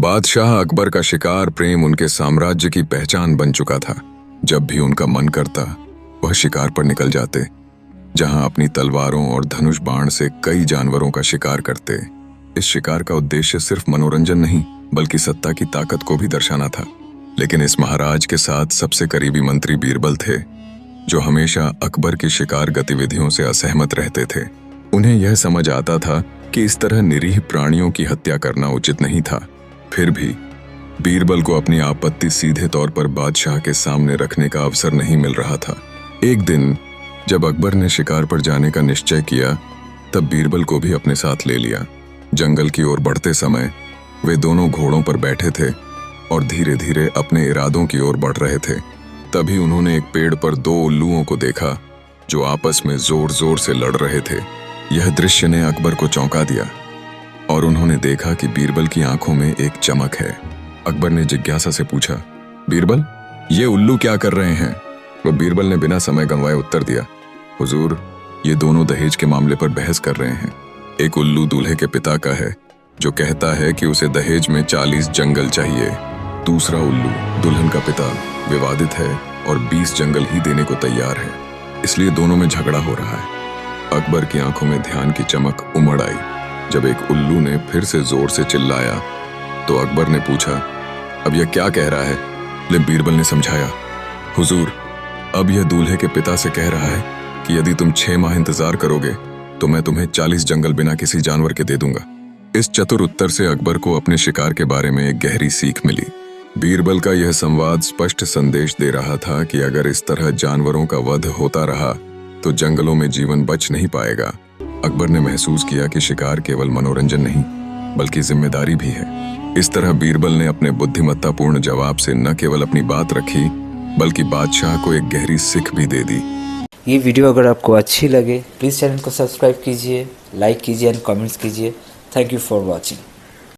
बादशाह अकबर का शिकार प्रेम उनके साम्राज्य की पहचान बन चुका था। जब भी उनका मन करता वह शिकार पर निकल जाते, जहां अपनी तलवारों और धनुष बाण से कई जानवरों का शिकार करते। इस शिकार का उद्देश्य सिर्फ मनोरंजन नहीं बल्कि सत्ता की ताकत को भी दर्शाना था। लेकिन इस महाराज के साथ सबसे करीबी मंत्री बीरबल थे, जो हमेशा अकबर की शिकार गतिविधियों से असहमत रहते थे। उन्हें यह समझ आता था कि इस तरह निरीह प्राणियों की हत्या करना उचित नहीं था। फिर भी बीरबल को अपनी आपत्ति सीधे तौर पर बादशाह के सामने रखने का अवसर नहीं मिल रहा था। एक दिन जब अकबर ने शिकार पर जाने का निश्चय किया, तब बीरबल को भी अपने साथ ले लिया। जंगल की ओर बढ़ते समय वे दोनों घोड़ों पर बैठे थे और धीरे धीरे अपने इरादों की ओर बढ़ रहे थे। तभी उन्होंने एक पेड़ पर दो उल्लुओं को देखा जो आपस में जोर जोर से लड़ रहे थे। यह दृश्य ने अकबर को चौंका दिया और उन्होंने देखा कि बीरबल की आंखों में एक चमक है। अकबर ने जिज्ञासा से पूछा, बीरबल, ये उल्लू क्या कर रहे हैं? वह बीरबल ने बिना समय गंवाए उत्तर दिया, हुजूर, ये दोनों दहेज के मामले पर बहस कर रहे हैं। एक उल्लू दूल्हे के पिता का है, जो कहता है कि उसे दहेज में 40 जंगल चाहिए। दूसरा उल्लू दुल्हन का पिता विवादित है और 20 जंगल ही देने को तैयार है, इसलिए दोनों में झगड़ा हो रहा है। अकबर की आंखों में ध्यान की चमक उमड़ आई। जब एक उल्लू ने फिर से जोर से चिल्लाया तो अकबर ने पूछा, अब यह क्या कह रहा है? लेकिन बीरबल ने समझाया, हुजूर, अब यह दूल्हे के पिता से कह रहा है कि यदि तुम 6 माह इंतजार करोगे तो मैं तुम्हें 40 जंगल बिना किसी जानवर के दे दूंगा। इस चतुर उत्तर से अकबर को अपने शिकार के बारे में एक गहरी सीख मिली। बीरबल का यह संवाद स्पष्ट संदेश दे रहा था कि अगर इस तरह जानवरों का वध होता रहा तो जंगलों में जीवन बच नहीं पाएगा। अकबर ने महसूस किया कि शिकार केवल मनोरंजन नहीं बल्कि जिम्मेदारी भी है। इस तरह बीरबल ने अपने बुद्धिमत्तापूर्ण जवाब से न केवल अपनी बात रखी बल्कि बादशाह को एक गहरी सीख भी दे दी। ये वीडियो अगर आपको अच्छी लगे प्लीज़ चैनल को सब्सक्राइब कीजिए, लाइक कीजिए एंड कमेंट्स कीजिए। Thank you for watching.